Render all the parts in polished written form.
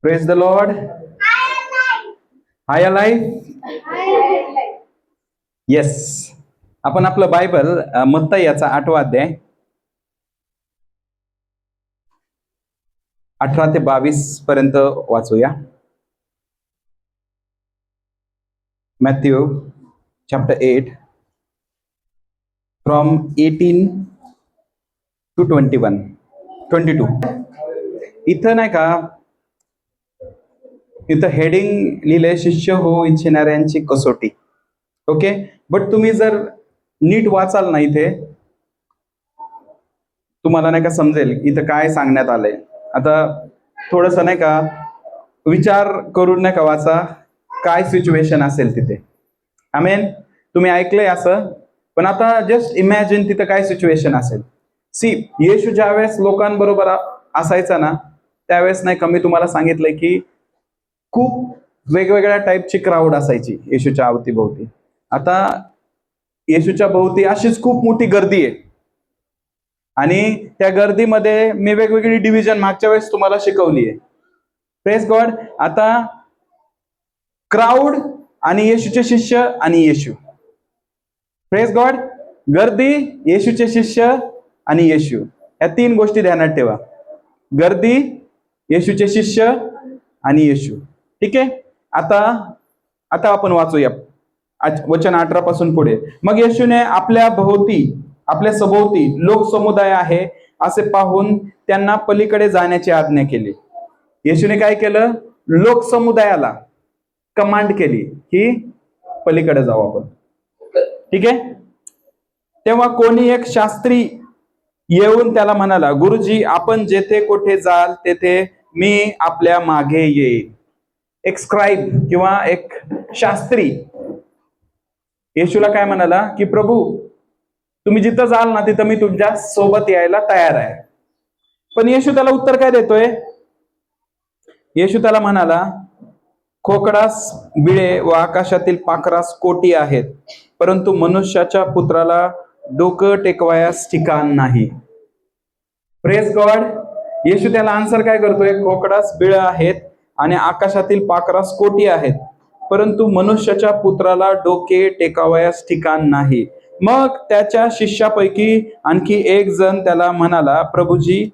Praise the Lord. High alive. Yes. आपण आपलं Bible मत्ती याचा 8वा अध्याय 18 ते 22 पर्यंत वाचूया. Matthew chapter 8 from 18 to 22. इथं नाही का, इथं हेडिंग लिहिले शिष्य हो इच्छिणाऱ्यांची कसोटी. ओके, बट तुम्ही जर नीट वाचाल ना इथे तुम्हाला नाही का समजेल इथं काय सांगण्यात आलंय. आता थोडस नाही का विचार करून नाही का वाचा, काय सिच्युएशन असेल तिथे. आमेन. तुम्ही ऐकलंय असं, पण आता जस्ट इमॅजिन तिथं काय सिच्युएशन असेल. सी, येशू ज्यावेळेस लोकांबरोबर असायचा ना, त्यावेळेस नाही का मी तुम्हाला सांगितलंय की खूप वेगवेगळ्या टाईपची क्राऊड असायची येशूच्या अवतीभोवती. आता येशूच्या भोवती अशीच खूप मोठी गर्दी आहे, आणि त्या गर्दीमध्ये मी वेगवेगळी डिव्हिजन मागच्या वेळेस तुम्हाला शिकवली आहे. Praise God. आता क्राऊड आणि येशूचे शिष्य आणि येशू. Praise God. गर्दी, येशूचे शिष्य आणि येशू, या 3 गोष्टी ध्यानात ठेवा. गर्दी, येशूचे शिष्य आणि येशू. ठीक आहे. आता आपण वाचूया वचन 18 पासून पुढे. मग येशूने आपल्या सभोवती लोकसमुदाय आहे असे पाहून त्यांना पलीकडे जाण्याची आज्ञा केली. येशूने काय केलं? लोकसमुदायाला कमांड केली की पलीकडे जाऊ आपण. ठीक आहे. तेव्हा कोणी एक शास्त्री येऊन त्याला म्हणाला, गुरुजी, आपण जेथे कोठे जाल तेथे मी आपल्या मागे येईल. एक स्क्राइब किंवा एक शास्त्री येशूला काय म्हणाला की प्रभू, तुम्ही जिथं जाल ना तिथं मी तुमच्या सोबत यायला तयार आहे. पण येशू त्याला उत्तर काय देतोय? येशू त्याला म्हणाला, खोकडास बिळे व आकाशातील पाखरास कोटी आहेत, परंतु मनुष्याच्या पुत्राला डोकं टेकवायास ठिकाण नाही. Praise God. येशू त्याला आन्सर काय करतोय? खोकडास बिळ आहेत आणि आकाशातील पाखरास कोटी आहेत, परंतु मनुष्याच्या पुत्राला डोके टेकावयास ठिकाण नाही. मग त्याच्या शिष्यापैकी आणखी एक जण त्याला म्हणाला, प्रभूजी,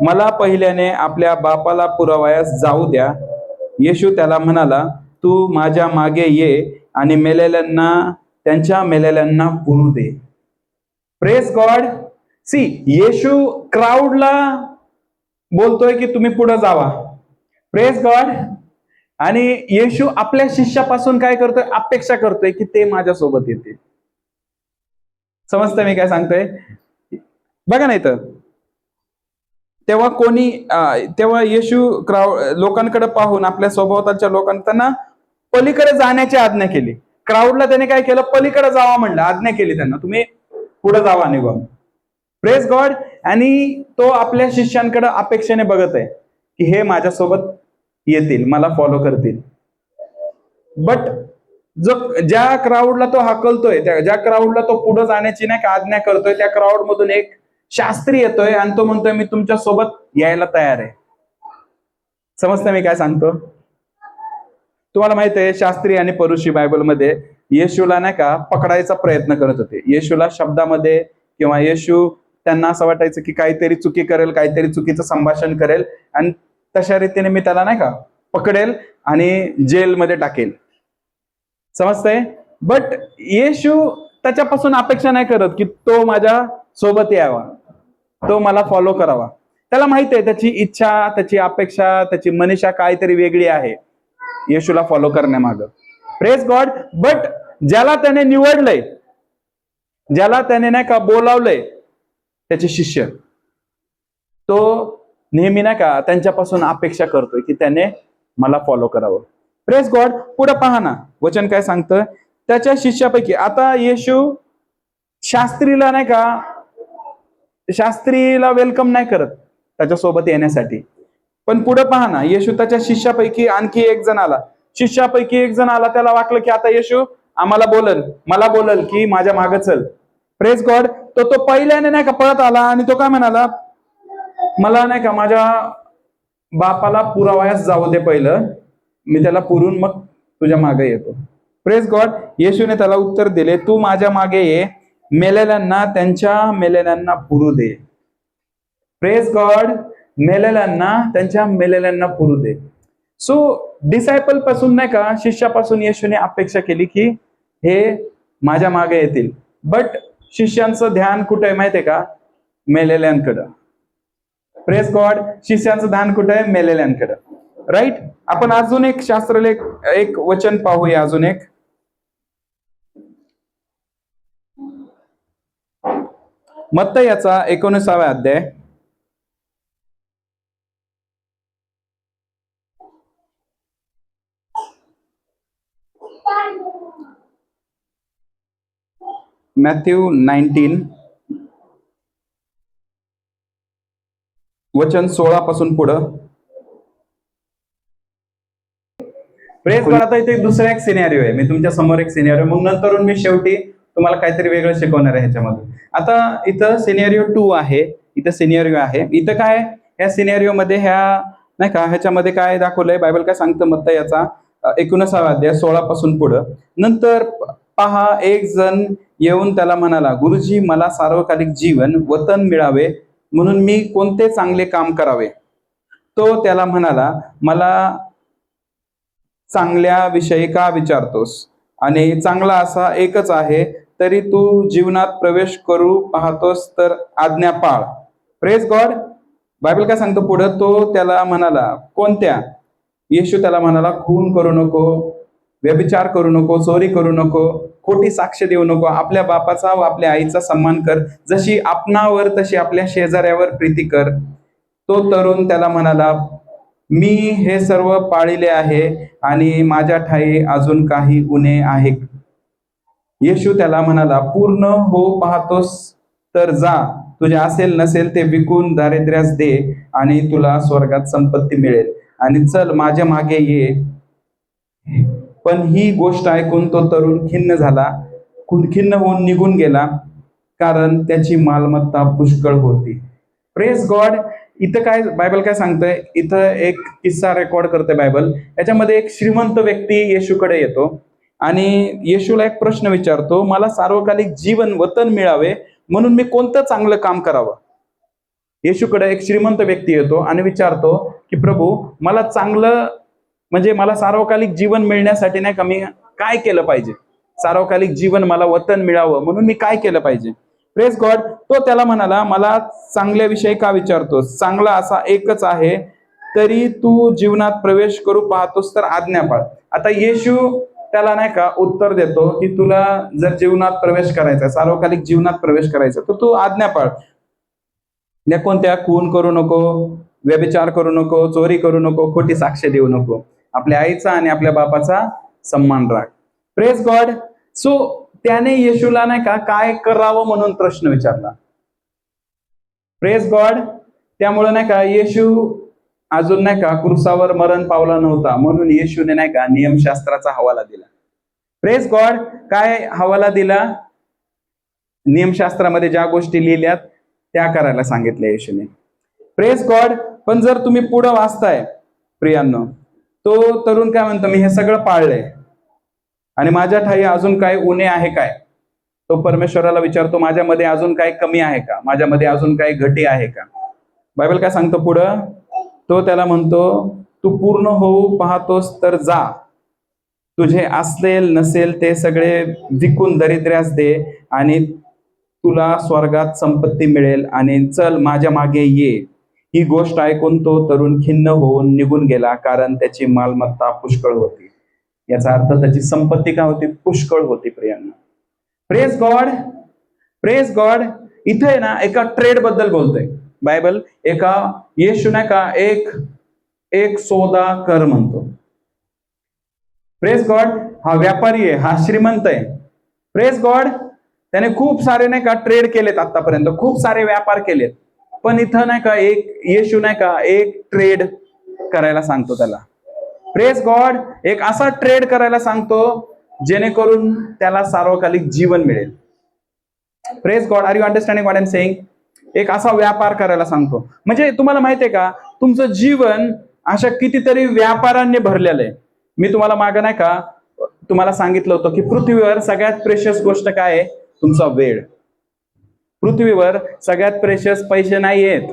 मला पहिल्याने आपल्या बापाला पुरावयास जाऊ द्या. येशू त्याला म्हणाला, तू माझ्या मागे ये आणि मेलेल्यांना त्यांच्या मेलेल्यांना पुरू दे. Praise God. सी, येशू क्राऊडला बोलतोय की तुम्ही पुढे जावा. Praise God. आणि येशू आपल्या शिष्यापासून काय करतोय? अपेक्षा करतोय की ते माझ्यासोबत येतील. समजतंय मी काय सांगतोय? बघा नाही तर तेव्हा येशू लोकांकडे पाहून आपल्या स्वभावाच्या लोकांना त्यांना पलीकडे जाण्याची आज्ञा केली. क्राऊडला त्याने काय केलं? पलीकडे जावा म्हणलं, आज्ञा केली त्यांना, तुम्ही पुढे जावा निघून. Praise God. आणि तो आपल्या शिष्यांकडे अपेक्षेने बघत आहे की हे माझ्यासोबत येतील, मला फॉलो करतील. बट ज्या क्राऊडला तो हाकलतोय, ज्या क्राऊडला तो पुढे जाण्याची नाही का आज्ञा करतोय, त्या क्राऊड मधून एक शास्त्री येतोय आणि तो म्हणतोय मी तुमच्या सोबत यायला तयार आहे. समजतंय मी काय सांगतो? तुम्हाला माहित आहे, शास्त्री आणि परुषी बायबलमध्ये येशूला नाही का पकडायचा प्रयत्न करत होते. येशूला शब्दामध्ये किंवा येशू त्यांना असं वाटायचं की काहीतरी चुकी करेल, काहीतरी चुकीचं संभाषण करेल, आणि तशा रीतीने मी त्याला नाही का पकडेल आणि जेलमध्ये टाकेल. समजतंय? बट येशू त्याच्यापासून अपेक्षा नाही करत की तो माझ्या सोबत यावा, तो मला फॉलो करावा. त्याला माहित आहे त्याची इच्छा, त्याची अपेक्षा, त्याची मनीषा काहीतरी वेगळी आहे येशूला फॉलो करण्यामागं. Praise God. बट ज्याला त्याने निवडलंय, ज्याला त्याने नाही का बोलावलंय, त्याचे शिष्य, तो नेहमी नाही का त्यांच्यापासून अपेक्षा करतोय की त्याने मला फॉलो करावं. Praise God. पुढे पहा ना, वचन काय सांगतं? त्याच्या शिष्यापैकी. आता येशू शास्त्रीला नाही का, शास्त्रीला वेलकम नाही करत त्याच्यासोबत येण्यासाठी. पण पुढे पहा ना, येशू त्याच्या शिष्यापैकी आणखी एक जण आला. शिष्यापैकी एक जण आला, त्याला वाटलं की आता येशू मला बोलल की माझ्या मागे चल. Praise God. तो पहिल्याने नाही का पळत आला आणि तो काय म्हणाला, मला नाही का माझ्या बापाला पुरावयास जाऊ दे पहिलं, मी त्याला पुरून मग तुझ्या मागे येतो. Praise God. येशूने त्याला उत्तर दिले, तू माझ्या मागे ये, मेलेल्यांना त्यांच्या मेलेल्यांना पुरू दे. Praise God. मेलेल्यांना त्यांच्या मेलेल्यांना पुरू दे. सो डिसायपल पासून नाही का, शिष्यापासून येशूने अपेक्षा केली की हे माझ्या मागे येतील. बट शिष्यांचं ध्यान कुठे आहे माहितीये का? मेलेल्यांकडं. Praise God. शिष्यांचं ध्यान कुठे आहे? मेलेल्यांकडं. राईट. आपण अजून एक शास्त्रलेख, एक वचन पाहूया. अजून एक मत्तयाचा 19वा अध्याय, मॅथ्यू 19 वचन 16 पासून पुढं. Praise God. आता इथे दुसरा एक सिनेरिओ आहे, मी तुमच्या समोर एक सिनेरिओ, मग नंतर मी शेवटी तुम्हाला काहीतरी वेगळं शिकवणार आहे ह्याच्यामध्ये. आता इथं सिनेरिओ 2 आहे, इथं सिनेरिओ आहे. इथं काय, ह्या सिनेरिओ मध्ये ह्या नाही का, ह्याच्यामध्ये काय दाखवलंय, बायबल काय सांगतं, मत्तयाचा 19वा अध्याय 16 पासून पुढं. नंतर पहा, एक जण येऊन त्याला म्हणाला, गुरुजी मला सार्वकालिक जीवन वतन मिळावे म्हणून मी कोणते चांगले काम करावे? तो त्याला म्हणाला, मला चांगल्या विषयी का विचारतोस? आणि चांगला असा एकच आहे, तरी तू जीवनात प्रवेश करू पाहतोस तर आज्ञा पाळ. Praise God. बायबल काय सांगतो पुढं? तो त्याला म्हणाला, कोणत्या? येशू त्याला म्हणाला, खून करू नको, व्यभिचार करू नको, चोरी करू नको, खोटी साक्ष देऊ नको, आपल्या बापाचा व आपल्या आईचा सन्मान कर, जशी आपणावर तशी आपल्या शेजाऱ्यावर प्रीती कर. तो तरुण त्याला म्हणाला, मी हे सर्व पाळिले आहे आणि माझ्या ठाई अजून काही उणे आहे. येशू त्याला म्हणाला, पूर्ण हो पाहतोस तर जा, तुझे असेल नसेल ते विकून दारिद्र्यास दे आणि तुला स्वर्गात संपत्ती मिळेल, आणि चल माझ्या मागे ये. पण ही गोष्ट ऐकून तो तरुण खिन्न झाला, खिन्न होऊन निघून गेला, कारण त्याची मालमत्ता पुष्कळ होती. Praise God. इथं काय बायबल काय सांगतंय, इथं एक किस्सा रेकॉर्ड करते बायबल. याच्यामध्ये एक श्रीमंत व्यक्ती येशूकडे येतो आणि येशूला एक प्रश्न विचारतो, मला सार्वकालिक जीवन वतन मिळावे म्हणून मी कोणतं चांगलं काम करावं? येशूकडे एक श्रीमंत व्यक्ती येतो आणि विचारतो की प्रभू, मला चांगलं म्हणजे मला सार्वकालिक जीवन मिळण्यासाठी नाही का, मी काय केलं पाहिजे? सार्वकालिक जीवन मला वतन मिळावं म्हणून मी काय केलं पाहिजे? Praise God. तो त्याला म्हणाला, मला चांगल्याविषयी का विचारतोस? चांगला असा एकच आहे, तरी तू जीवनात प्रवेश करू पाहतोस तर आज्ञा पाळ. आता येशू त्याला नाही का उत्तर देतो की तुला जर जीवनात प्रवेश करायचा, सार्वकालिक जीवनात प्रवेश करायचा, तर तू आज्ञा पाळ. कोणत्या? खून करू नको, व्यभिचार करू नको, चोरी करू नको, खोटी साक्ष देऊ नको, आपल्या आईचा आणि आपल्या बापाचा सन्मान राख. Praise God. सो त्याने येशूला नाही का काय करावं म्हणून प्रश्न विचारला. Praise God. त्यामुळे नाही का येशू अजून नाही का क्रुसावर मरण पावला नव्हता, म्हणून येशूने नाही का नियमशास्त्राचा हवाला दिला. Praise God. काय हवाला दिला? नियमशास्त्रामध्ये ज्या गोष्टी लिहिल्यात त्या करायला सांगितल्या येशूने. Praise God. पण जर तुम्ही पुढं वाचताय प्रियांनो, तो तरुण काय म्हणतो, मी हे सगळं पाळलंय आणि माझ्या ठाई अजून काय उणे आहे काय? तो परमेश्वराला विचारतो, माझ्यामध्ये अजून काय कमी आहे का? माझ्यामध्ये अजून काय घटी आहे का? बायबल काय सांगतो पुढं? तो त्याला म्हणतो, तू पूर्ण होऊ पाहतोस तर जा, तुझे असेल नसेल ते सगळे विकून दरिद्र्यास दे आणि तुला स्वर्गात संपत्ती मिळेल, आणि चल माझ्या मागे ये. ही गोष्ट ऐकून तो तरुण खिन्न होऊन निघून गेला, कारण त्याची मालमत्ता पुष्कळ होती. याचा अर्थ त्याची संपत्ती काय होती? पुष्कळ होती. प्रियांना, प्रेज गॉड. Praise God. इथे आहे ना एका ट्रेड बद्दल बोलतोय बायबल. एका येशू नाही का एक सौदा कर म्हणतो. Praise God. हा व्यापारी आहे, हा श्रीमंत आहे. Praise God. त्याने खूप सारे नाही का ट्रेड केलेत आतापर्यंत, खूप सारे व्यापार केलेत, पण इथं नाही का एक येशू नाही का एक ट्रेड करायला सांगतो त्याला. Praise God. एक असा ट्रेड करायला सांगतो जेणेकरून त्याला सार्वकालिक जीवन मिळेल. Praise God. Are you understanding what I am saying? एक असा व्यापार करायला सांगतो. म्हणजे तुम्हाला माहितीये का, तुमचं जीवन अशा कितीतरी व्यापारांनी भरलेलं आहे. मी तुम्हाला मागं नाही का तुम्हाला सांगितलं होतं की पृथ्वीवर सगळ्यात प्रेशियस गोष्ट काय आहे? तुमचा वेळ. पृथ्वीवर सगळ्यात प्रेशियस पैसे नाहीयेत.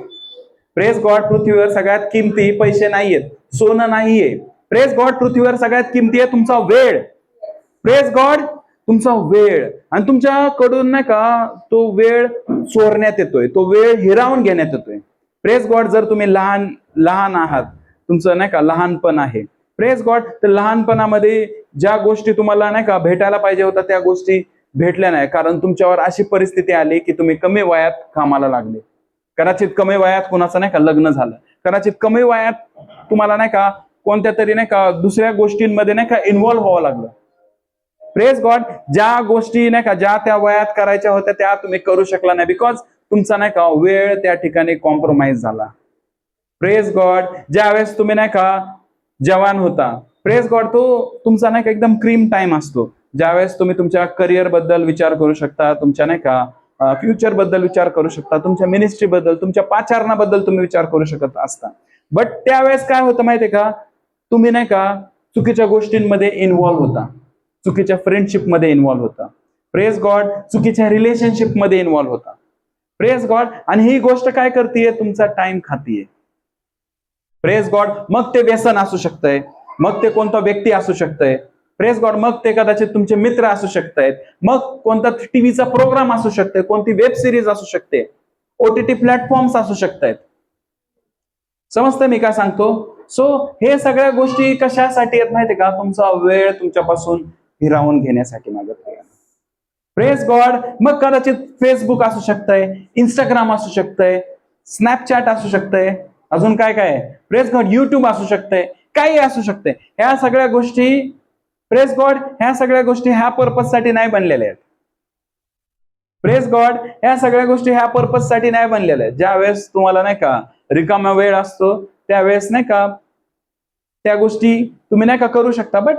प्रेस गॉड, पृथ्वीवर सगळ्यात किमती पैसे नाहीयेत, सोनं नाहीये. प्रेस गॉड, पृथ्वीवर सगळ्यात किमती आहे तुमचा वेळ. प्रेस गॉड, तुमचा वेळ. आणि तुमच्याकडून नाही का तो वेळ चोरण्यात येतोय, तो वेळ हिरावून घेण्यात येतोय. प्रेस गॉड, जर तुम्ही लहान लहान आहात, तुमचं नाही का लहानपण आहे, प्रेस गॉड, तर लहानपणामध्ये ज्या गोष्टी तुम्हाला नाही का भेटायला पाहिजे होत्या त्या गोष्टी भेटल्या नाही, कारण तुमच्यावर अशी परिस्थिती आली की तुम्ही कमी वयात कामाला लागले. कदाचित कमी वयात कुणाचं नाही का लग्न झालं, कदाचित कमी वयात तुम्हाला नाही का कोणत्या तरी नाही का दुसऱ्या गोष्टींमध्ये नाही का इन्व्हॉल्व्ह व्हावं लागलं. प्रेस गॉड, ज्या गोष्टी नाही का ज्या त्या वयात करायच्या होत्या त्या तुम्ही करू शकला नाही, बिकॉज तुमचा नाही का वेळ त्या ठिकाणी कॉम्प्रोमाइज झाला. प्रेस गॉड, ज्यावेळेस तुम्ही नाही का जवान होता, प्रेस गॉड, तो तुमचा नाही का एकदम क्रीम टाइम असतो, ज्यावेळेस तुम्ही तुमच्या करिअर बद्दल विचार करू शकता, तुमच्या नाही का फ्युचर बद्दल विचार करू शकता, तुमच्या मिनिस्ट्री बद्दल, तुमच्या पाचारणाबद्दल तुम्ही विचार करू शकत असता. बट त्यावेळेस काय होतं माहितीये का, तुम्ही नाही का चुकीच्या गोष्टींमध्ये इन्व्हॉल्व्ह होता, चुकीच्या फ्रेंडशिपमध्ये इन्व्हॉल्व्ह होता. प्रेस गॉड, चुकीच्या रिलेशनशिपमध्ये इन्व्हॉल्व्ह होता. प्रेस गॉड, आणि ही गोष्ट काय करतीये, तुमचा टाइम खातीये. प्रेस गॉड, मग ते व्यसन असू शकतंय, मग ते कोणता व्यक्ती असू शकतंय. प्रेस गॉड, मग ते कदाचित तुमचे मित्र असू शकतायत, मग कोणता टीव्हीचा प्रोग्राम असू शकते, कोणती वेब सिरीज असू शकते, OTT प्लॅटफॉर्म्स असू शकतायत. समजतंय मी काय सांगतो? सो हे सगळ्या गोष्टी कशासाठी आहेत माहितीये का, तुमचा वेळ तुमच्यापासून हिरावून घेण्यासाठी मागत आहे. प्रेस गॉड, मग कदाचित फेसबुक असू शकतंय, इंस्टाग्राम असू शकतंय, स्नॅपचॅट असू शकतंय, अजून काय काय आहे, प्रेस गॉड, युट्यूब असू शकतंय, काही असू शकतंय. ह्या सगळ्या गोष्टी, प्रेस गॉड, ह्या सगळ्या गोष्टी ह्या पर्पज साठी नाही बनलेल्या आहेत. प्रेस गॉड, ह्या सगळ्या गोष्टी ह्या पर्पज साठी नाही बनलेल्या आहेत. ज्या वेळेस तुम्हाला नाही का रिकामा वेळ असतो त्यावेळेस नाही का त्या गोष्टी तुम्ही नाही का करू शकता, बट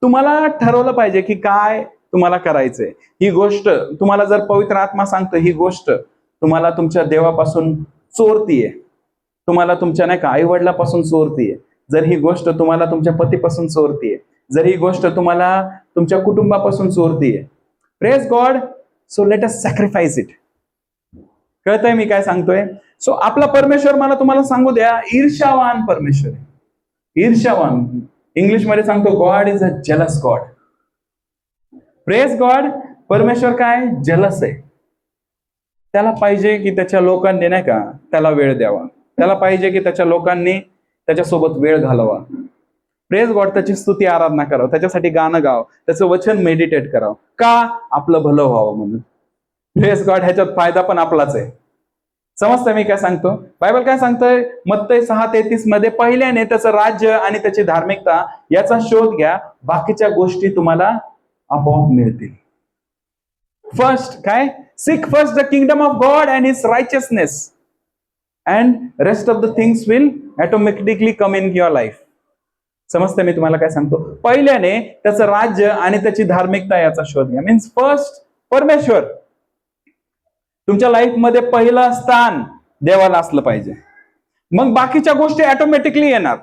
तुम्हाला ठरवलं पाहिजे की काय तुम्हाला करायचंय. ही गोष्ट तुम्हाला जर पवित्र आत्मा सांगतो, ही गोष्ट तुम्हाला तुमच्या देवापासून चोरतीये, तुम्हाला तुमच्या नाही का आई वडिलापासून चोरतीये, जर ही गोष्ट तुम्हाला तुमच्या पतीपासून चोरतीये, जर ही गोष्ट तुम्हाला तुमच्या कुटुंबापासून चोरतीये, praise God, so let us sacrifice it. कळतंय मी काय सांगतोय? सो आपला परमेश्वर, मला तुम्हाला सांगू द्या, ईर्ष्यावान परमेश्वर आहे. ईर्ष्यावान, इंग्लिश मध्ये सांगतो, God is a jealous God. Press God, परमेश्वर काय जेलस आहे. त्याला पाहिजे की त्याच्या लोकांनी नाही का त्याला वेळ द्यावा, त्याला पाहिजे की त्याच्या लोकांनी त्याच्यासोबत वेळ घालवा. प्रेस गॉड, त्याची स्तुती आराधना करावं, त्याच्यासाठी गाणं गावं, त्याचं वचन मेडिटेट करावं. का? आपलं भलं व्हावं म्हणून. प्रेस गॉड, ह्याच्यात फायदा पण आपलाच आहे. समजतंय मी काय सांगतो? बायबल काय सांगतोय मत्तई 6:33 मध्ये, पहिल्याने त्याचं राज्य आणि त्याची धार्मिकता याचा शोध घ्या, बाकीच्या गोष्टी तुम्हाला आपोआप मिळतील. फर्स्ट काय? Seek first the kingdom of God and his righteousness and rest of the things will automatically come in your life. समजतंय मी तुम्हाला काय सांगतो? पहिल्याने त्याचं राज्य आणि त्याची धार्मिकता याचा शोध घ्या. मीन्स फर्स्ट परमेश्वर तुमच्या लाईफ मध्ये पहिलं स्थान देवाला असलं पाहिजे, मग बाकीच्या गोष्टी ऑटोमॅटिकली येणार.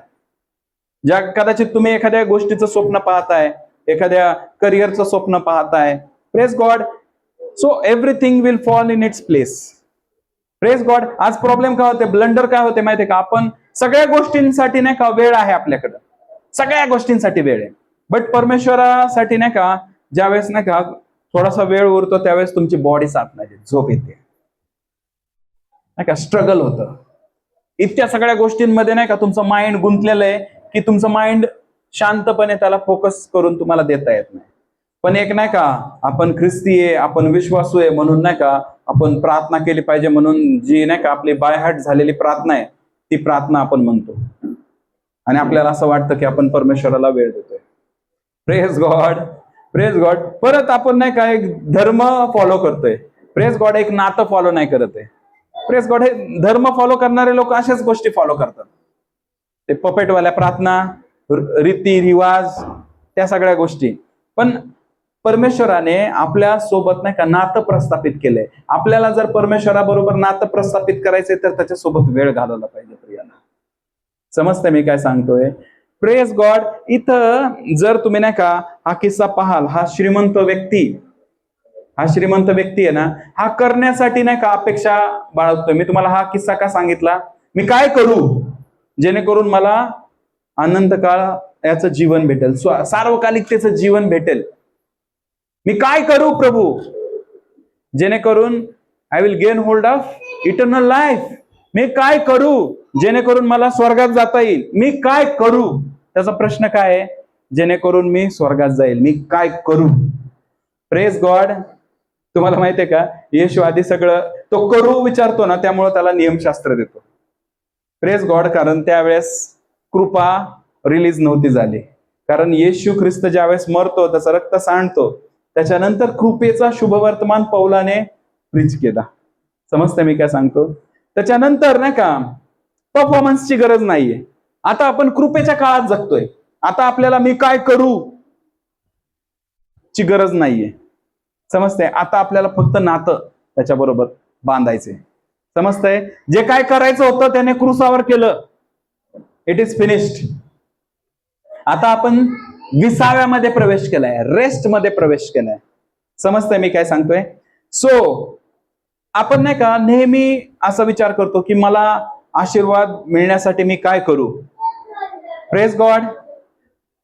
ज्या कदाचित तुम्ही एखाद्या गोष्टीचं स्वप्न पाहताय, एखाद्या करिअरचं स्वप्न पाहताय, press God, so everything will fall in its place. Press God, आज प्रॉब्लेम काय होते, ब्लंडर काय होते माहितीये का, आपण सगळ्या गोष्टींसाठी नाही का वेळ आहे आपल्याकडं, सगळ्या गोष्टींसाठी वेळ आहे, बट परमेश्वरासाठी नाही का ज्यावेळेस नाही का थोडासा वेळ उरतो त्यावेळेस तुमची बॉडी साथ नाही, झोप येते नाही का, स्ट्रगल होतं. इतक्या सगळ्या गोष्टींमध्ये नाही का तुमचं माइंड गुंतलेलं आहे की तुमचं माइंड शांतपणे त्याला फोकस करून तुम्हाला देता येत नाही. पण एक नाही का आपण ख्रिस्ती आहे, आपण विश्वासू आहे म्हणून नाही का आपण प्रार्थना केली पाहिजे म्हणून जी नाही का आपली बाय हार्ट झालेली प्रार्थना आहे ती प्रार्थना आपण म्हणतो आणि आपल्याला असं वाटतं की आपण परमेश्वराला वेळ देतोय. Praise God, praise God. परत आपण नाही का एक धर्म फॉलो करतोय, प्रेज गॉड, एक नातं फॉलो नाही करत आहे. प्रेज गॉड, हे धर्म फॉलो करणारे लोक अशाच गोष्टी फॉलो करतात, ते पपेटवाल्या प्रार्थना, रीती रिवाज, त्या सगळ्या गोष्टी. पण परमेश्वराने आपल्या सोबत नाही का नातं प्रस्थापित केलंय. आपल्याला जर परमेश्वराबरोबर नातं प्रस्थापित करायचंय तर त्याच्यासोबत वेळ घालवला पाहिजे प्रियांना. समजतंय मी काय सांगतोय? Praise God. इथं जर तुम्ही नाही का हा किस्सा पाहाल, हा श्रीमंत व्यक्ती आहे ना, हा करण्यासाठी नाही का अपेक्षा बाळगतोय. मी तुम्हाला हा किस्सा का सांगितला? मी काय करू जेणेकरून मला अनंत काळ याचं जीवन भेटेल, सार्वकालिकतेचं जीवन भेटेल. मी काय करू प्रभू जेणेकरून I will gain hold of eternal life. मी काय करू जेणेकरून मला स्वर्गात जाता येईल. मी काय करू, त्याचा प्रश्न काय आहे? जेणेकरून मी स्वर्गात जाईल, मी काय करू? Praise God. तुम्हाला माहितीये का, येशू आधी सगळं तो करू विचारतो ना, त्यामुळे त्याला नियमशास्त्र देतो. Praise God. कारण त्यावेळेस कृपा रिलीज नव्हती झाली. कारण येशू ख्रिस्त ज्यावेळेस मरतो, त्याचं रक्त सांडतो, त्याच्यानंतर कृपेचा शुभवर्तमान पौलाने प्रीच केला. समजते मी काय सांगतो? त्याच्यानंतर नाही का परफॉर्मन्सची गरज नाहीये. आता आपण कृपेच्या काळात जगतोय. आता आपल्याला मी काय करू ची गरज नाहीये. समजतंय? आता आपल्याला फक्त नातं त्याच्याबरोबर बांधायचंय. समजतंय? जे काय करायचं होतं त्याने क्रुसावर केलं. It is finished. आता आपण 20व्यामध्ये प्रवेश केलाय, रेस्ट मध्ये प्रवेश केलाय. समजतंय मी काय सांगतोय? सो आपण नाही का नेहमी असा विचार करतो की मला आशीर्वाद मिळण्यासाठी मी काय करू. Praise God.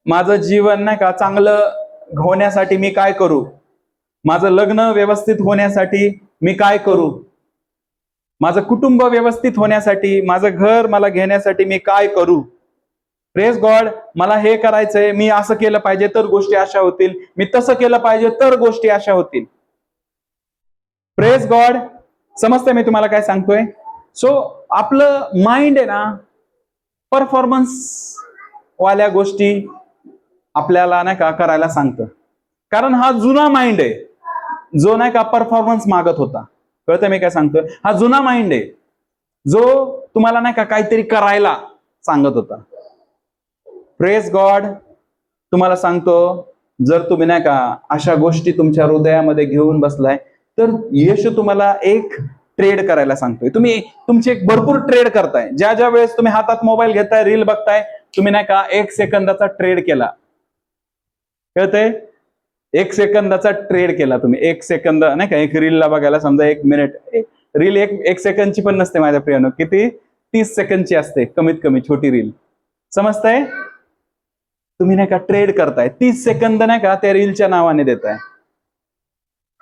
माझं जीवन नाही का चांगलं होण्यासाठी मी काय करू, माझं लग्न व्यवस्थित होण्यासाठी मी काय करू, माझं कुटुंब व्यवस्थित होण्यासाठी, माझं घर मला घेण्यासाठी मी काय करू. Praise God. मला हे करायचंय, मी असं केलं पाहिजे तर गोष्टी अशा होतील, मी तसं केलं पाहिजे तर गोष्टी अशा होतील. Praise God. समजतंय मी तुम्हाला काय सांगतोय? सो आपलं माइंड आहे ना, परफॉर्मन्स वाल्या गोष्टी आपल्याला नाही का करायला सांगतं. कारण हा जुना माइंड आहे, जो नाही का परफॉर्मन्स मागत होता. कळतं मी काय सांगतोय? हा जुना माइंड आहे, जो तुम्हाला नाही का काहीतरी करायला सांगत होता. Praise God. तुम्हाला सांगतो, जर तुम्ही नाही का अशा गोष्टी तुमच्या हृदयामध्ये घेऊन बसलाय, तर येशू तुम्हाला एक ट्रेड करायला सांगतोय. तुम्ही तुमचे एक भरपूर ट्रेड करताय. ज्या ज्या वेळेस तुम्ही हातात मोबाईल घेताय, रील बघताय, तुम्ही नाही का 1 सेकंदाचा ट्रेड केला. कळतंय? 1 सेकंदाचा ट्रेड केला तुम्ही. 1 सेकंद नाही का, एक रीलला बघायला समजा 1 मिनिट, रील एक सेकंदची पण नसते माझ्या प्रियानो. किती? 30 सेकंदची असते कमीत कमी छोटी रील. समजतंय? तुम्ही नाही का ट्रेड करताय. 30 सेकंद नाही का त्या रीलच्या नावाने देताय,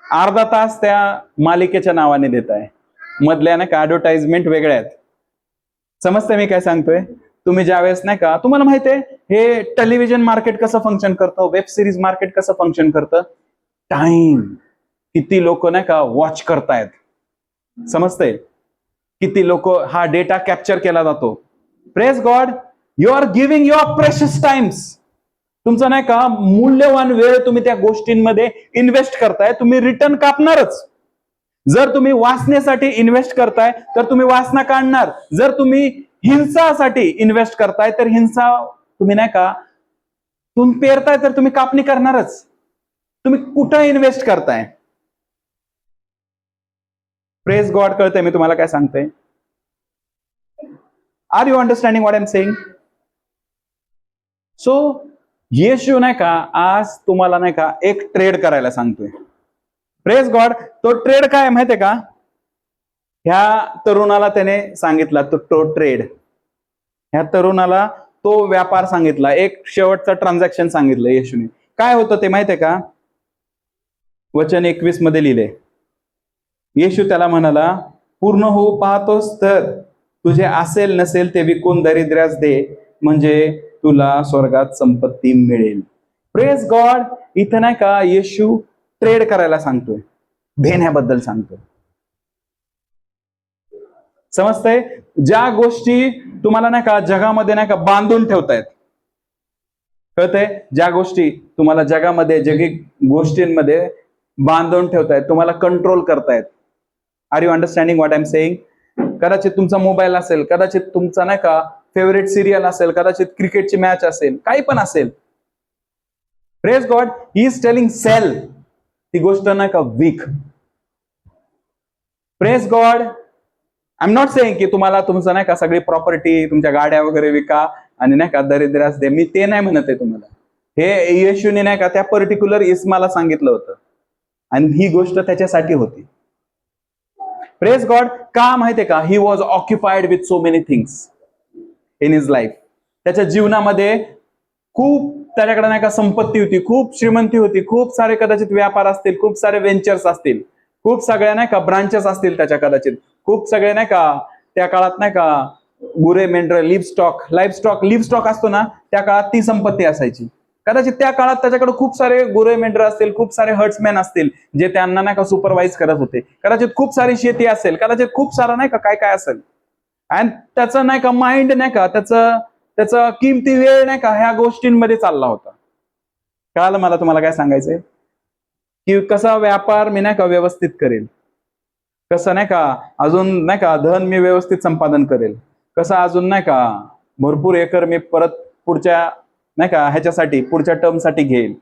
अर्धा तास त्या मालिकेच्या नावाने देताय, मधल्या नाही का ऍडव्हर्टाइजमेंट वेगळ्या आहेत. समजतंय मी काय सांगतोय? तुम्ही ज्यावेळेस नाही का, तुम्हाला माहितीये हे टेलिव्हिजन मार्केट कसं फंक्शन करतं, वेब सिरीज मार्केट कसं फंक्शन करतं? टाइम. किती लोक नाही का वॉच करतायत. समजतंय? किती लोक हा डेटा कॅप्चर केला जातो. Praise God. You are giving your precious times. तुमचा नाही का मूल्यवान वेळ तुम्ही त्या गोष्टींमध्ये इन्व्हेस्ट करताय. तुम्ही रिटर्न कापणारच. जर तुम्ही वाचण्यासाठी इन्व्हेस्ट करताय तर तुम्ही वासना काढणार. जर तुम्ही हिंसासाठी इन्व्हेस्ट करताय तर हिंसा तुम्ही नाही का तुम्ही पेरताय तर तुम्ही कापणी करणारच. तुम्ही कुठं इन्व्हेस्ट करताय? Praise God. कळतंय मी तुम्हाला काय सांगतोय? Are you understanding what I am saying? So Yeshu नाही का आज तुम्हाला नाही का एक ट्रेड करायला सांगतोय. Praise God. तो ट्रेड काय माहितीये का? ह्या तरुणाला त्याने सांगितला तो ट्रेड. ह्या तरुणाला तो व्यापार सांगितला, एक शेवटचा ट्रान्झॅक्शन सांगितलं येशूने. काय होतं ते माहितीये का? वचन 21 मध्ये लिहिले, येशू त्याला म्हणाला, पूर्ण होऊ पाहतोस तर तुझे असेल नसेल ते विकून दरिद्र्यास दे, म्हणजे तुला स्वर्गात संपत्ती मिळेल. Praise God. इथं नाही का येशू ट्रेड करायला सांगतोय, देण्याबद्दल सांगतोय. समजतंय? ज्या गोष्टी तुम्हाला नाही का जगामध्ये नाही का बांधून ठेवतायत. कळतंय? ज्या गोष्टी तुम्हाला जगामध्ये जगी गोष्टींमध्ये बांधून ठेवतायत, तुम्हाला कंट्रोल करतायत. Are you understanding what I am saying? कदाचित तुमचा मोबाईल असेल, कदाचित तुमचा नाही का फेवरेट सिरियल असेल, कदाचित क्रिकेटची मॅच असेल, काही पण असेल. Praise God, he is telling sell, ती गोष्ट नाही का वीक. Praise God, I am not saying की तुम्हाला तुमचं नाही का सगळी प्रॉपर्टी, तुमच्या गाड्या वगैरे विका आणि नाही का दरिद्रास दे, मी ते नाही म्हणत आहे तुम्हाला. हे येशूने नाही का त्या पर्टिक्युलर इस्माला सांगितलं होतं आणि ही गोष्ट त्याच्यासाठी होती. प्रेज गॉड, का माहितीये का? He was occupied with so many things in his life. त्याच्या जीवनामध्ये खूप त्याच्याकडे नाही का संपत्ती होती, खूप श्रीमंती होती, खूप सारे कदाचित व्यापार असतील, खूप सारे व्हेंचर्स असतील, खूप सगळ्या नाही का ब्रांचेस असतील त्याच्या कदाचित, खूप सगळे नाही का त्या काळात नाही का गुरे मेंढर लिव्हस्टॉक असतो ना, त्या काळात ती संपत्ती असायची. कदाचित त्या काळात त्याच्याकडे खूप सारे गुरे मेंढर असतील, खूप सारे हर्ट्समॅन असतील जे त्यांना नाही का सुपरवाइज करत होते, कदाचित खूप सारी शेती असेल, कदाचित खूप सारा नाही का काय काय असेल. आणि त्याचं नाही का माइंड नाही का त्याचा किमती वेळ नाही का ह्या गोष्टींमध्ये चालला होता. कळालं मला तुम्हाला काय सांगायचंय? की कसा व्यापार मी नाही का व्यवस्थित करेल, कसं नाही का अजून नाही का धन मी व्यवस्थित संपादन करेल, कसं अजून नाही का भरपूर एकर मी परत पुढच्या नाही का ह्याच्यासाठी पुढच्या टर्मसाठी घेईल.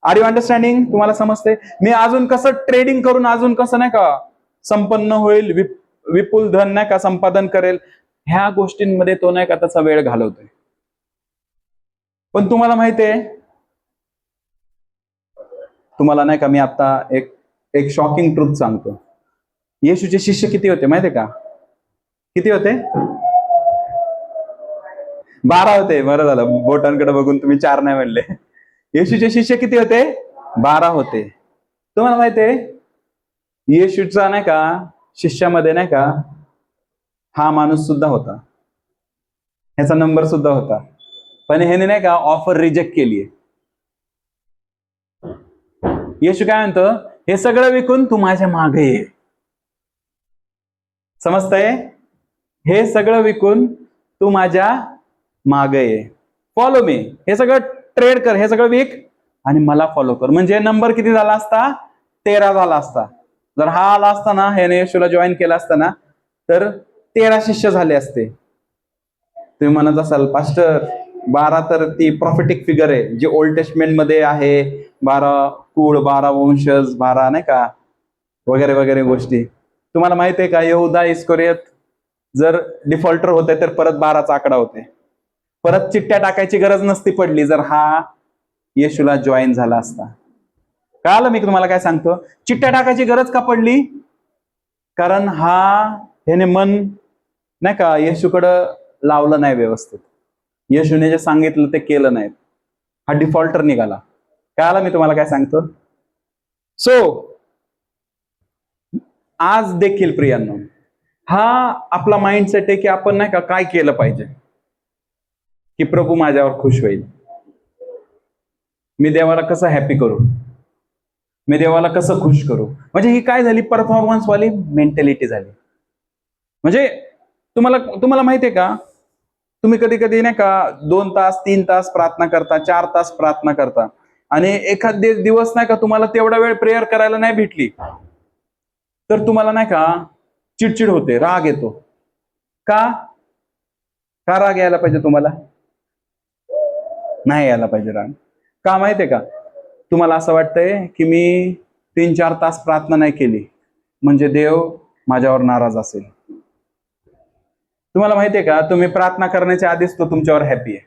Are you understanding? तुम्हाला समजते? मी अजून कसं ट्रेडिंग करून अजून कसं नाही का संपन्न होईल, विपुल धन नाही का संपादन करेल, ह्या गोष्टींमध्ये तो नाही का त्याचा वेळ घालवतोय. पण तुम्हाला माहितीये, तुम्हाला नाही का मी आता एक शॉकिंग ट्रूथ सांगतो. येशूचे शिष्य किती होते माहितीये का? किती होते? 12 होते. बरं झालं, बोटांकडे बघून तुम्ही 4 नाही म्हणले. येशूचे शिष्य किती होते? 12 होते. तुम्हाला माहितीये येशूचा नाही का शिष्यामध्ये नाही का हा माणूस सुद्धा होता, ह्याचा नंबर सुद्धा होता, पण ह्याने नाही का ऑफर रिजेक्ट केली. येशू काय म्हणतो? हे सगळं विकून तू माझ्या मागे ये. समजतंय? हे सगळं विकून तू माझ्या मागे ये, फॉलो मी. हे सगळं ट्रेड कर, हे सगळं विक आणि मला फॉलो कर. म्हणजे नंबर किती झाला असता? 13 झाला असता. जर हा आला असता ना, ह्याने येशूला जॉईन केला असता ना, तर 13 शिष्य झाले असते. तुम्ही म्हणत असाल पास्टर 12 तर ती प्रॉफिटिक फिगर आहे जी ओल्ड टेस्टमेंट मध्ये आहे, 12 कुळ, 12 वंशज, 12 नाही का वगैरे वगैरे गोष्टी. तुम्हाला माहित आहे का यहूदा इस्करियत जर डिफॉल्टर होते तर परत 12चा आकडा होते, परत चिठ्ठ्या टाकायची गरज नसती पडली जर हा येशूला जॉईन झाला असता. कळालं मी तुम्हाला काय सांगतो? चिठ्ठ्या टाकायची गरज का पडली? कारण ह्याने मन नाही का येशूकडं लावलं नाही व्यवस्थित, येशूने जे सांगितलं ते केलं नाही, हा डिफॉल्टर निघाला. कळालं मी तुम्हाला काय सांगतो? सो आज देखील प्रियांनो हा आपला माइंडसेट आहे की आपण नाही का काय केलं पाहिजे की प्रभू माझ्यावर खुश होईल, मी देवाला कसं हॅपी करू, मी देवाला कसं खुश करू. म्हणजे ही काय झाली? परफॉर्मन्स वाली मेंटॅलिटी झाली. म्हणजे तुम्हाला माहितीये का, तुम्ही कधी कधी नाही का 2 तास 3 तास प्रार्थना करता, 4 तास प्रार्थना करता आणि एखाद दिवस नाही का तुम्हाला तेवढा वेळ प्रेयर करायला नाही भेटली तर तुम्हाला नाही का चिडचिड होते, राग येतो. का राग यायला पाहिजे तुम्हाला? नाही यायला पाहिजे राग. का माहितीये का? तुम्हाला असं वाटतंय की मी 3-4 तास प्रार्थना नाही केली म्हणजे देव माझ्यावर नाराज असेल. तुम्हाला माहितीये का तुम्ही प्रार्थना करण्याच्या आधीच तो तुमच्यावर हॅपी आहे.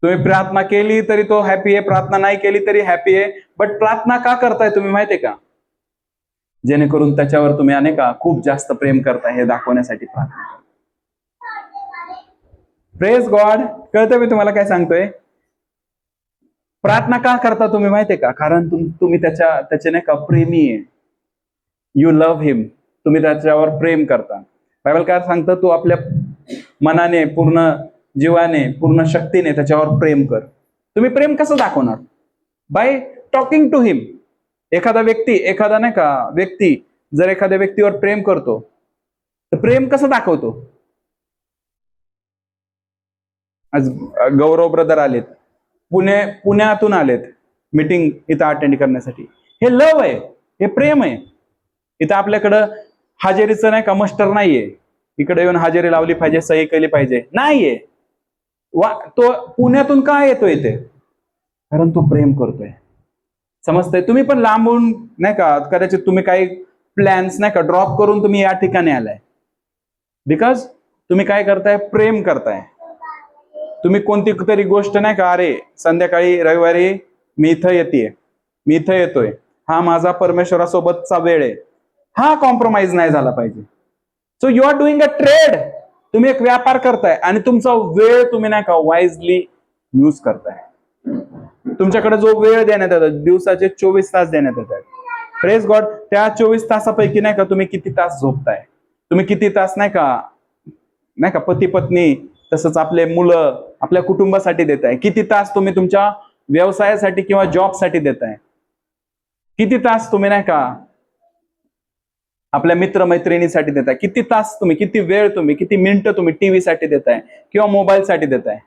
तुम्ही प्रार्थना केली तरी तो हॅपी आहे, प्रार्थना नाही केली तरी हॅपी आहे. बट प्रार्थना का करताय तुम्ही माहितीये का? जेणेकरून त्याच्यावर तुम्ही अनेका खूप जास्त प्रेम करताय हे दाखवण्यासाठी प्रार्थना. Praise God. कळतं मी तुम्हाला काय सांगतोय? प्रार्थना का करता तुम्ही माहितीये का? कारण तुम्ही त्याचे नाही का प्रेमी आहे. यू लव्ह हिम. तुम्ही त्याच्यावर प्रेम करता. बायबल काय सांगतं? तू आपल्या मनाने, पूर्ण जीवाने, पूर्ण शक्तीने त्याच्यावर प्रेम कर. तुम्ही प्रेम कसं दाखवणार? बाय टॉकिंग टू हिम. एखादा नाही का व्यक्ती जर एखाद्या व्यक्तीवर प्रेम करतो तर प्रेम कसं दाखवतो? आज गौरव ब्रदर आलेत, पुण्यातून आलेत मीटिंग इथं अटेंड करण्यासाठी. हे लव आहे, हे प्रेम आहे. इथं आपल्याकडं हाजेरीचं नाही का मस्टर नाहीये, इकडे येऊन हाजेरी लावली पाहिजे, सही केली पाहिजे, नाहीये. तो पुण्यातून का येतो इथे? कारण तो प्रेम करतोय. समजतंय? तुम्ही पण लांबून नाही का, कदाचित तुम्ही काही प्लॅन्स नाही का ड्रॉप करून तुम्ही या ठिकाणी आलाय. बिकॉज तुम्ही काय करताय? प्रेम करताय. तुम्ही कोणती तरी गोष्ट नाही का, अरे संध्याकाळी रविवारी मी इथं येते, मी इथं येतोय, हा माझा परमेश्वरासोबतचा वेळ आहे, हा कॉम्प्रोमाइज नाही झाला पाहिजे. So you are doing a trade. तुम्ही एक व्यापार करताय आणि तुमचा वेळ तुम्ही नाही का वाईजली यूज करताय. तुमच्याकडे जो वेळ देण्यात येतो, दिवसाचे 24 तास देण्यात येतात. Praise God. त्या 24 तासापैकी नाही का तुम्ही किती तास झोपताय, तुम्ही किती तास नाही का पती पत्नी तसंच आपले मुलं आपल्या कुटुंबासाठी देताय, किती तास तुम्ही तुमच्या व्यवसायासाठी किंवा जॉबसाठी देताय, किती तास तुम्ही नाही का आपल्या मित्रमैत्रिणीसाठी देताय, किती तास तुम्ही, किती वेळ तुम्ही, किती मिनिटं तुम्ही टीव्ही साठी देताय किंवा मोबाईल साठी देताय.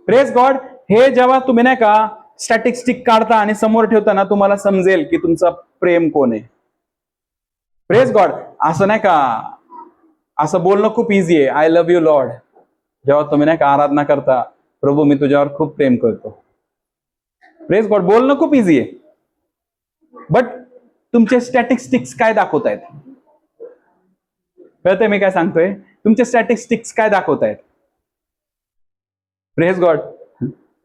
Praise God. हे जेव्हा तुम्ही नाही का स्टॅटिस्टिक काढता आणि समोर ठेवताना तुम्हाला समजेल की तुमचं प्रेम कोण आहे. Praise God. असं नाही का, असं बोलणं खूप इझी आहे, आय लव्ह यू लॉर्ड. जेव्हा तुम्ही नाही का आराधना करता, प्रभू मी तुझ्यावर खूप प्रेम करतो. Praise God. बोलणं खूप इझी आहे, बट तुमचे स्टॅटिस्टिक्स काय दाखवतायत? कळतंय मी काय सांगतोय? तुमचे स्टॅटिस्टिक्स काय दाखवतायत? Praise God.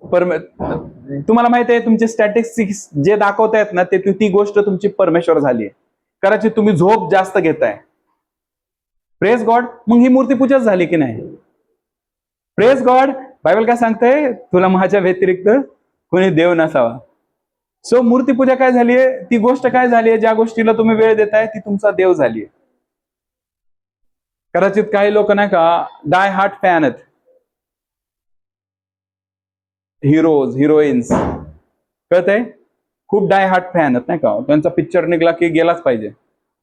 तुम्हाला माहिती आहे तुमचे स्टॅटिस्टिक्स जे दाखवतायत ना, ते ती गोष्ट तुमची परमेश्वर झाली आहे. कदाचित तुम्ही झोप जास्त घेताय. Praise God. मग ही मूर्तीपूजाच झाली की नाही? Praise God. बायबल काय सांगतंय? तुला माझ्या व्यतिरिक्त कोणी देव नसावा. सो मूर्तीपूजा काय झालीये? ती गोष्ट काय झालीये? ज्या गोष्टीला तुम्ही वेळ देताय ती तुमचा देव झालीये. कदाचित काही लोक नाही का डाय हार्ट फॅन आहेत, हिरोज हिरोईन्स, कळतंय? खूप डाय हार्ट फॅन आहेत नाही का, त्यांचा पिक्चर निघला की गेलाच पाहिजे,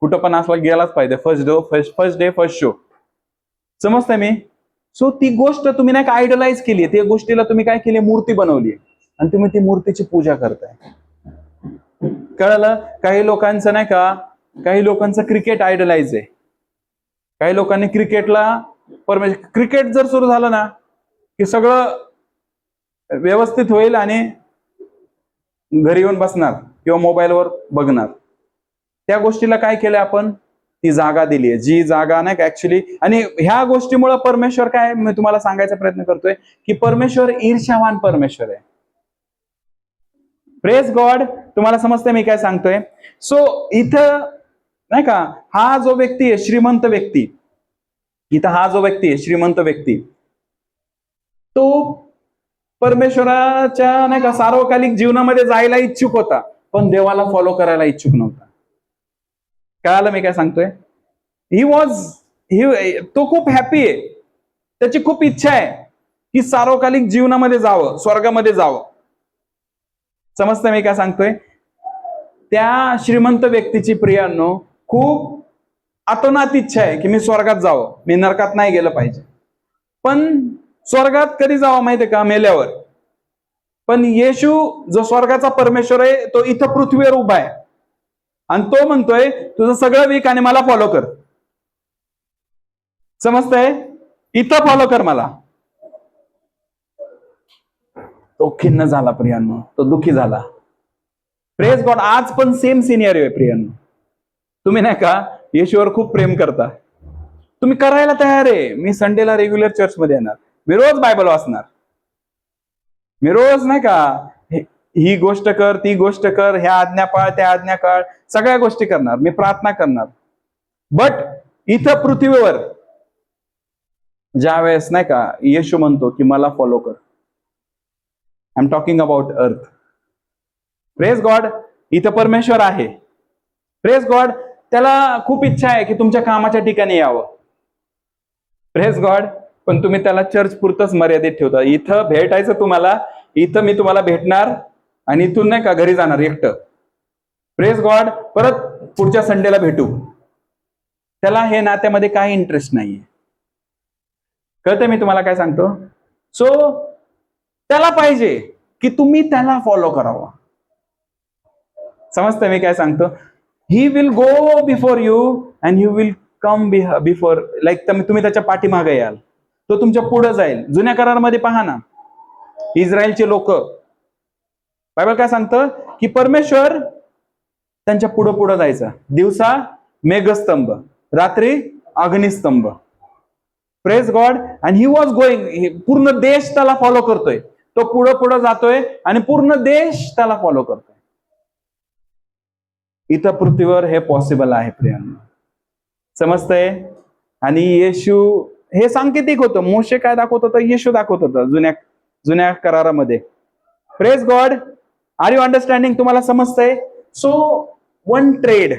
कुठं पण असला गेलाच पाहिजे, फर्स्ट डे फर्स्ट शो. समजतंय मी? सो ती गोष्ट तुम्ही नाही का आयडलाइज केली, त्या गोष्टीला तुम्ही काय केली? मूर्ती बनवली आणि तुम्ही ती मूर्तीची पूजा करताय. कळलं? काही लोकांचं नाही का, काही लोकांचं क्रिकेट आयडलाइज आहे. काही लोकांनी क्रिकेटला क्रिकेट जर सुरू झालं ना की सगळं व्यवस्थित होईल आणि घरी येऊन बसणार किंवा मोबाईलवर बघणार. त्या गोष्टीला काय केलं आपण? ती जागा दिली आहे, जी जागा नाही का ऍक्च्युली. आणि ह्या गोष्टीमुळे परमेश्वर काय, मी तुम्हाला सांगायचा प्रयत्न करतोय की परमेश्वर ईर्ष्यावान परमेश्वर आहे. Praise God. तुम्हाला समजतंय मी काय सांगतोय? सो इथं नाही का हा जो व्यक्ती आहे श्रीमंत व्यक्ती, इथं हा जो व्यक्ती आहे श्रीमंत व्यक्ती, तो परमेश्वराच्या नाही का सार्वकालिक जीवनामध्ये जायला इच्छुक होता, पण देवाला फॉलो करायला इच्छुक नव्हता. कळालं मी काय सांगतोय? तो खूप हॅपी आहे, त्याची खूप इच्छा आहे की सार्वकालिक जीवनामध्ये जावं, स्वर्गामध्ये जावं. समजतंय मी काय सांगतोय? त्या श्रीमंत व्यक्तीची प्रियांनो खूप अतोनात इच्छा आहे की मी स्वर्गात जावं, मी नरकात नाही गेलं पाहिजे. पण स्वर्गात कधी जावं माहितीये का? मेल्यावर. पण येशू जो स्वर्गाचा परमेश्वर आहे तो इथं पृथ्वीवर उभा आहे आणि तो म्हणतोय तुझं सगळं विक आणि मला फॉलो कर. समजतंय? इथं फॉलो कर मला. तो खिन्न झाला प्रियांनो, तो दुःखी झाला. Praise God. आज पण सेम सिनियरिओ आहे प्रियांनो. तुम्ही नाही का येशूवर खूप प्रेम करता, तुम्ही करायला तयार आहे, मी संडेला रेग्युलर चर्चमध्ये येणार, मी रोज बायबल वाचणार, मी रोज नाही का ही गोष्ट कर, ती गोष्ट कर, ह्या आज्ञा पाळ, त्या आज्ञा पाळ, सगळ्या गोष्टी करणार, मी प्रार्थना करणार. बट इथं पृथ्वीवर ज्या वेळेस नाही का येशू म्हणतो की मला फॉलो कर, I am talking about earth. Praise God. इथं परमेश्वर आहे. Praise God. त्याला खूप इच्छा आहे की तुमच्या कामाच्या ठिकाणी यावं. Praise God. पण तुम्ही त्याला चर्च पुरतच मर्यादित ठेवता. इथं भेटायचं तुम्हाला, इथं मी तुम्हाला भेटणार आणि इथून नाही का घरी जाणार एकटं. Praise God. परत पुढच्या संडेला भेटू. त्याला हे नात्यामध्ये काही इंटरेस्ट नाहीये. कळतंय मी तुम्हाला काय सांगतो? सो त्याला पाहिजे की तुम्ही त्याला फॉलो करावा. समजतंय मी काय सांगतो? He will go before you and you will come before, like तुम्ही त्याच्या पाठीमागे याल, तो तुमच्या पुढे जाईल. जुन्या करारामध्ये पहा ना, इस्रायलचे लोक बायबल काय सांगतं की परमेश्वर त्यांच्या पुढं पुढं जायचा. दिवसा मेघस्तंभ, रात्री अग्निस्तंभ. Praise God. आणि ही वॉज गोइंग, पूर्ण देश त्याला फॉलो करतोय. तो पुढं पुढं जातोय आणि पूर्ण देश त्याला फॉलो करतोय. इथं पृथ्वीवर हे पॉसिबल आहे प्रियांनो. समजतंय? आणि येशू हे सांकेतिक होतं. मोशे काय दाखवत होतं, येशू दाखवत होतं जुन्या करारामध्ये. Praise God. Are you understanding? तुम्हाला समजतंय? So one trade.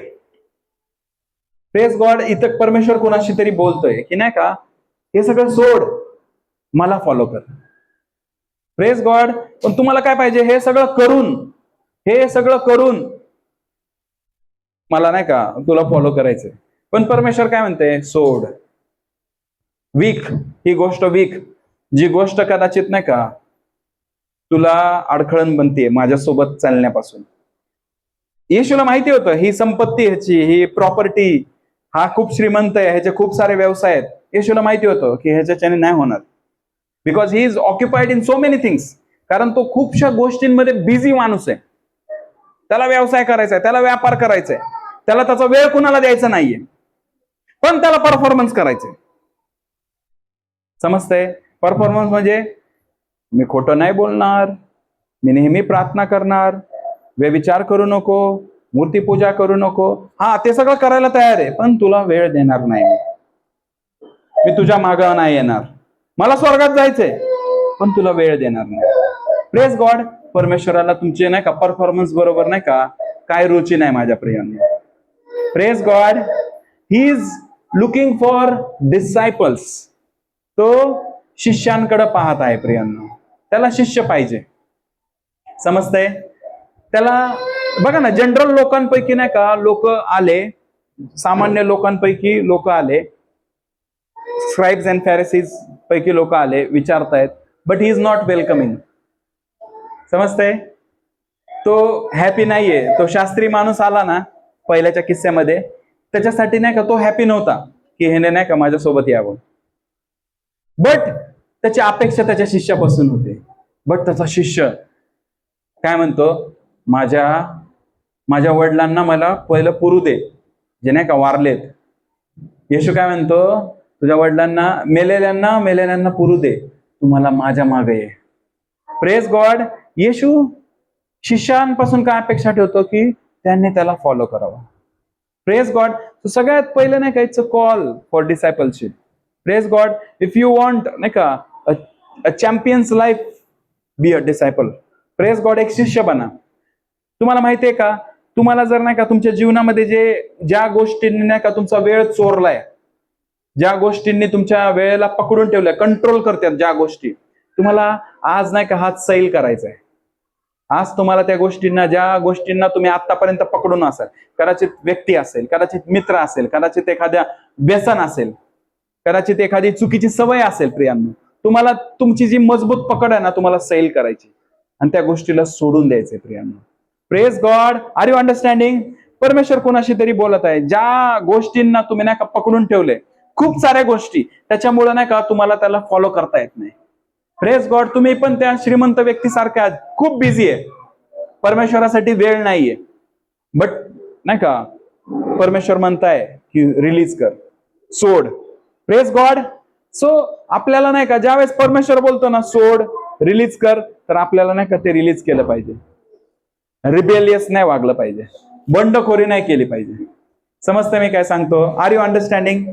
Praise God. इथं परमेश्वर कोणाशी तरी बोलतोय की नाही का, हे सगळं सोड, मला फॉलो कर. Praise God. पण तुम्हाला काय पाहिजे? हे सगळं करून मला नाही का तुला फॉलो करायचंय. पण परमेश्वर काय म्हणते? सोड. वीक, ही गोष्ट वीक, जी गोष्ट कदाचित नाही का तुला अडखळण बनते माझ्यासोबत चालण्यापासून. येशूला माहिती होतं ही संपत्ती, ह्याची ही प्रॉपर्टी, हा खूप श्रीमंत आहे, ह्याचे खूप सारे व्यवसाय आहेत. येशूला माहिती होतं की ह्याच्याने नाही होणार. Because he is occupied in so many things. कारण तो खूपशा गोष्टींमध्ये बिझी माणूस आहे. त्याला व्यवसाय करायचा आहे, त्याला व्यापार करायचा आहे, त्याला त्याचा वेळ कुणाला द्यायचा नाहीये, पण त्याला परफॉर्मन्स करायचंय. समजतंय? परफॉर्मन्स म्हणजे मी खोटं नाही बोलणार, मी नेहमी प्रार्थना करणार, व्यभिचार करू नको, मूर्तीपूजा करू नको. हा, ते सगळं करायला तयार आहे, पण तुला वेळ देणार नाही. मी तुझ्या मागं नाही येणार. मला स्वर्गात जायचंय, पण तुला वेळ देणार नाही. Praise God. परमेश्वराला तुमचे नाही का परफॉर्मन्स बरोबर नाही का काय रुची नाही माझ्या प्रियांनो. Praise God. He is looking for disciples. तो शिष्यांकडे पाहत आहे प्रियांनो. त्याला शिष्य पाहिजे. समजतंय? त्याला बघा ना, जनरल लोकांपैकी नाही का लोक आले, सामान्य लोकांपैकी लोक आले, स्क्राइब्स अँड फॅरिसीज पैकी लोक आले, विचारतायत, but he is not welcoming. समजतंय? तो हॅपी नाहीये. तो शास्त्री माणूस आला ना पहिल्याच्या किस्स्यामध्ये, त्याच्यासाठी नाही का तो हॅपी नव्हता की ह्याने नाही का माझ्यासोबत यावं. बट त्याची अपेक्षा त्याच्या शिष्यापासून होते. बट त्याचा शिष्य काय म्हणतो, माझ्या वडिलांना मला पहिलं पुरू दे, जे नाही का वारलेत. येशू काय म्हणतो, तुझ्या वडिलांना मेलेल्यांना पुरू दे, तुम्हाला माझ्या मागे ये. Praise God. येशू शिष्यांपासून काय अपेक्षा ठेवतो की त्यांनी त्याला फॉलो करावं. Praise God. सगळ्यात पहिलं नाही का it's a call for discipleship. Praise God. If you want नाही का a champion's life, be a disciple. Praise God. एक शिष्य बना. तुम्हाला माहितीये का, तुम्हाला जर नाही का तुमच्या जीवनामध्ये ज्या गोष्टींनी नाही का तुमचा वेळ चोरलाय, ज्या गोष्टींनी तुमच्या वेळेला पकडून ठेवलंय, कंट्रोल करतात ज्या गोष्टी, तुम्हाला आज नाही का हात सैल करायचा आहे. आज तुम्हाला त्या गोष्टींना, ज्या गोष्टींना तुम्ही आतापर्यंत पकडून असाल, कदाचित व्यक्ती असेल, कदाचित मित्र असेल, कदाचित एखाद्या व्यसन असेल, कदाचित एखादी चुकीची सवय असेल प्रियांनो, तुम्हाला तुमची जी मजबूत पकड आहे ना, तुम्हाला सैल करायची आणि त्या गोष्टीला सोडून द्यायचंय प्रियांनो. Praise God. Are you understanding? परमेश्वर कोणाशी तरी बोलत आहे. ज्या गोष्टींना तुम्ही नाही का पकडून ठेवले, खूप साऱ्या गोष्टी, त्याच्यामुळे नाही का तुम्हाला त्याला फॉलो करता येत नाही. Praise God. तुम्ही पण त्या श्रीमंत व्यक्तीसारख्या खूप बिझी आहे, परमेश्वरासाठी वेळ नाहीये, बट नाही का परमेश्वर म्हणताय की रिलीज कर, सोड. Praise God. सो आपल्याला नाही का ज्यावेळेस परमेश्वर बोलतो ना सोड, रिलीज कर, तर आपल्याला नाही का ते रिलीज केलं पाहिजे. रिबेलियस नाही वागलं पाहिजे, बंडखोरी नाही केली पाहिजे. समजतं मी काय सांगतो? Are you understanding?